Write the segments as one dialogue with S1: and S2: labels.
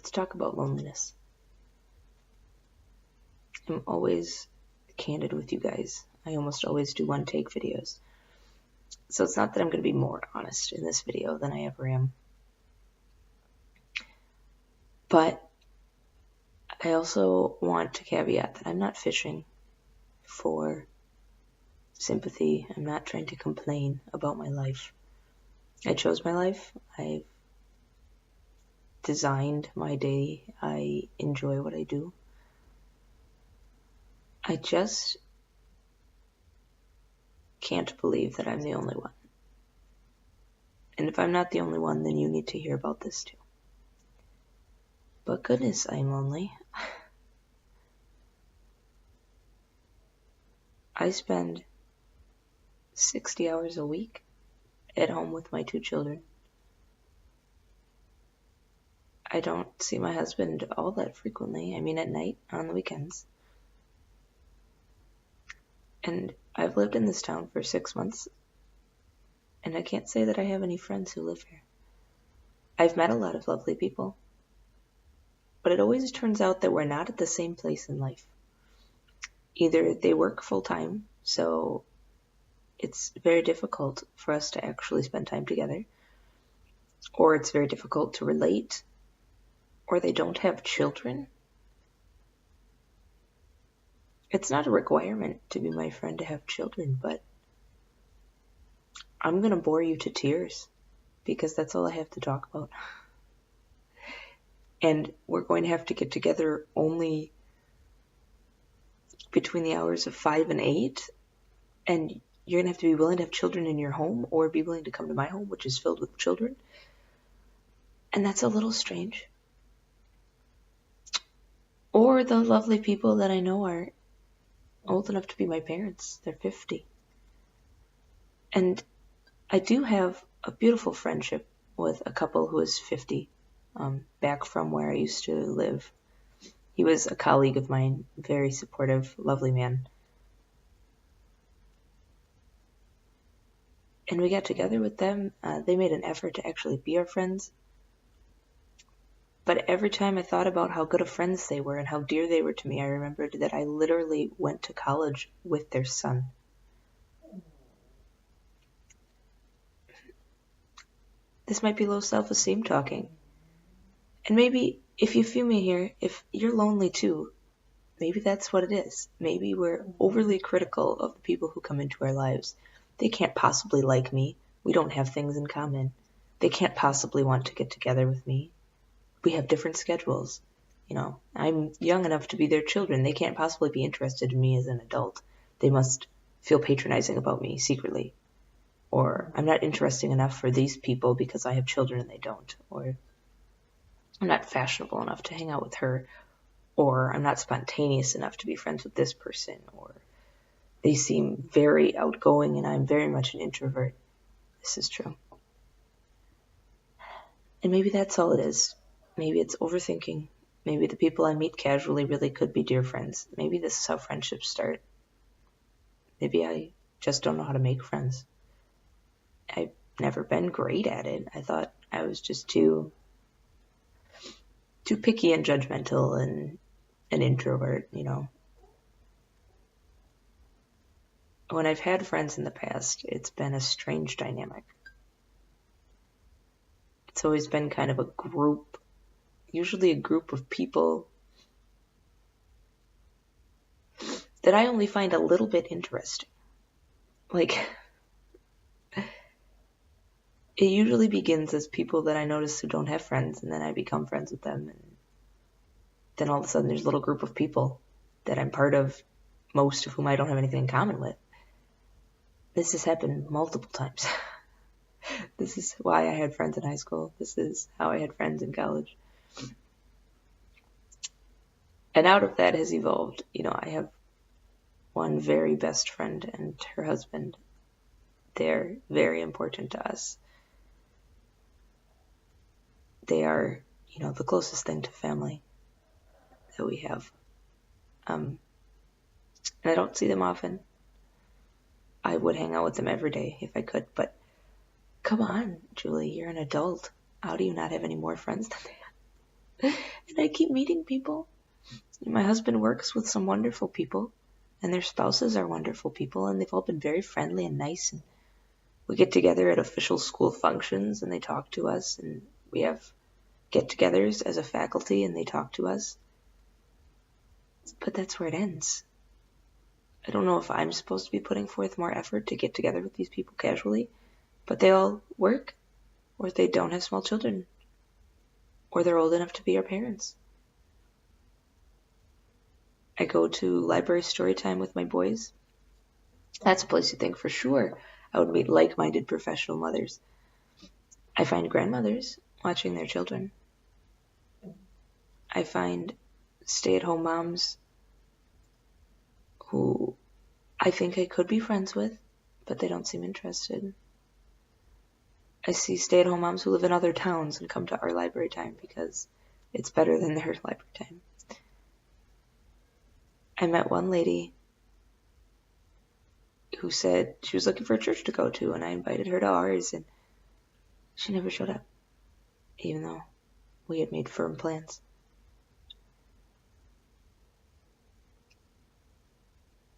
S1: let's talk about loneliness. I'm always candid with you guys. I almost always do one-take videos. So it's not that I'm going to be more honest in this video than I ever am. But I also want to caveat that I'm not fishing for sympathy. I'm not trying to complain about my life. I chose my life. I've designed my day. I enjoy what I do. I just can't believe that I'm the only one. And if I'm not the only one, then you need to hear about this too. But goodness, I'm lonely. I spend 60 hours a week at home with my 2 children. I don't see my husband all that frequently. I mean, at night, on the weekends. And I've lived in this town for 6 months, and I can't say that I have any friends who live here. I've met a lot of lovely people, but it always turns out that we're not at the same place in life. Either they work full-time, so it's very difficult for us to actually spend time together, or it's very difficult to relate, or they don't have children. It's not a requirement to be my friend to have children, but I'm going to bore you to tears because that's all I have to talk about. And we're going to have to get together only between the hours of 5 and 8, and you're going to have to be willing to have children in your home or be willing to come to my home, which is filled with children. And that's a little strange. Or the lovely people that I know are old enough to be my parents. They're 50. And I do have a beautiful friendship with a couple who is 50, back from where I used to live. He was a colleague of mine, very supportive, lovely man. And we got together with them. They made an effort to actually be our friends. But every time I thought about how good of friends they were and how dear they were to me, I remembered that I literally went to college with their son. This might be low self-esteem talking. And maybe if you feel me here, if you're lonely too, maybe that's what it is. Maybe we're overly critical of the people who come into our lives. They can't possibly like me. We don't have things in common. They can't possibly want to get together with me. We have different schedules. You know, I'm young enough to be their children. They can't possibly be interested in me as an adult. They must feel patronizing about me secretly. Or I'm not interesting enough for these people because I have children and they don't. Or I'm not fashionable enough to hang out with her. Or I'm not spontaneous enough to be friends with this person. Or they seem very outgoing and I'm very much an introvert. This is true. And maybe that's all it is. Maybe it's overthinking. Maybe the people I meet casually really could be dear friends. Maybe this is how friendships start. Maybe I just don't know how to make friends. I've never been great at it. I thought I was just too picky and judgmental and an introvert, you know. When I've had friends in the past, it's been a strange dynamic. It's always been kind of a group, usually a group of people that I only find a little bit interesting. Like, it usually begins as people that I notice who don't have friends, and then I become friends with them, and then all of a sudden there's a little group of people that I'm part of, most of whom I don't have anything in common with. This has happened multiple times. This is why I had friends in high school. This is how I had friends in college. And out of that has evolved, you know, I have one very best friend and her husband. They're very important to us. They are, you know, the closest thing to family that we have. And I don't see them often. I would hang out with them every day if I could, but come on, Julie, you're an adult. How do you not have any more friends than that? And I keep meeting people. My husband works with some wonderful people, and their spouses are wonderful people, and they've all been very friendly and nice. And we get together at official school functions, and they talk to us, and we have get-togethers as a faculty, and they talk to us. But that's where it ends. I don't know if I'm supposed to be putting forth more effort to get together with these people casually, but they all work, or they don't have small children, or they're old enough to be our parents. I go to library story time with my boys. That's a place you think for sure I would meet like-minded professional mothers. I find grandmothers watching their children. I find stay-at-home moms who I think I could be friends with, but they don't seem interested. I see stay-at-home moms who live in other towns and come to our library time because it's better than their library time. I met one lady who said she was looking for a church to go to, and I invited her to ours, and she never showed up, even though we had made firm plans.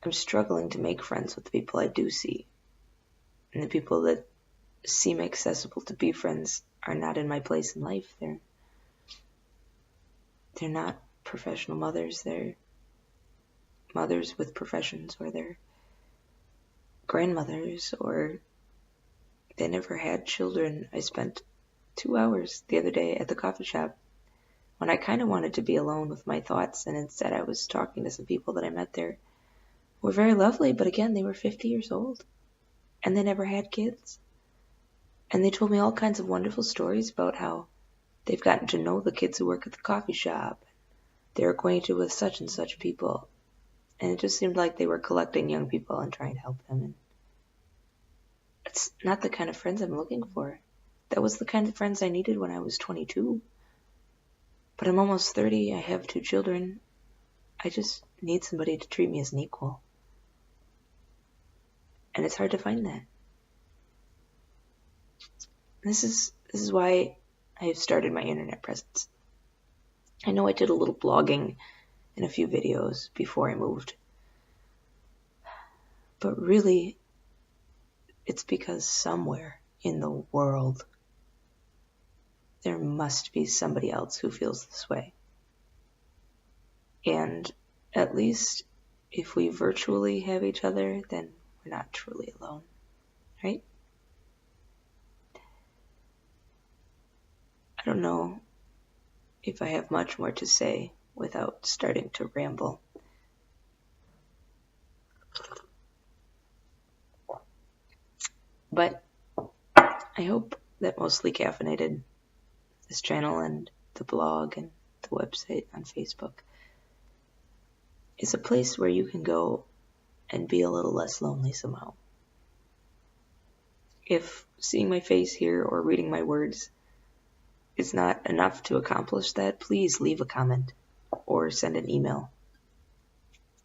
S1: I'm struggling to make friends with the people I do see, and the people that seem accessible to be friends are not in my place in life. They're not professional mothers. They're mothers with professions, or they're grandmothers, or they never had children. I spent 2 hours the other day at the coffee shop when I kind of wanted to be alone with my thoughts, and instead I was talking to some people that I met there who were very lovely, but again, they were 50 years old, and they never had kids. And they told me all kinds of wonderful stories about how they've gotten to know the kids who work at the coffee shop. They're acquainted with such and such people. And it just seemed like they were collecting young people and trying to help them. And it's not the kind of friends I'm looking for. That was the kind of friends I needed when I was 22. But I'm almost 30. I have 2 children. I just need somebody to treat me as an equal. And it's hard to find that. This is why I have started my internet presence. I know I did a little blogging and a few videos before I moved. But really, it's because somewhere in the world there must be somebody else who feels this way. And at least if we virtually have each other, then we're not truly alone, right? I don't know if I have much more to say without starting to ramble. But I hope that Mostly Caffeinated, this channel and the blog and the website on Facebook, is a place where you can go and be a little less lonely somehow. If seeing my face here or reading my words is not enough to accomplish that, please leave a comment or send an email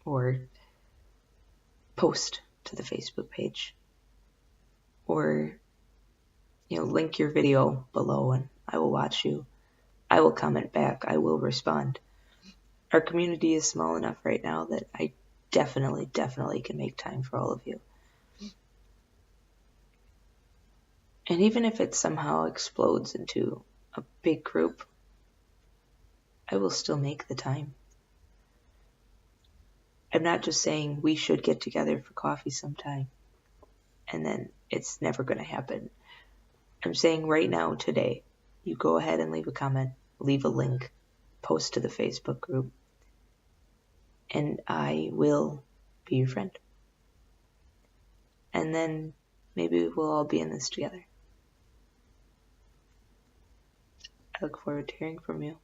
S1: or post to the Facebook page, or link your video below and I will watch you. I will comment back. I will respond. Our community is small enough right now that I definitely can make time for all of you. And even if it somehow explodes into a big group, I will still make the time. I'm not just saying we should get together for coffee sometime and then it's never going to happen. I'm saying right now, today, you go ahead and leave a comment, leave a link, post to the Facebook group, and I will be your friend. And then maybe we'll all be in this together. I look forward to hearing from you.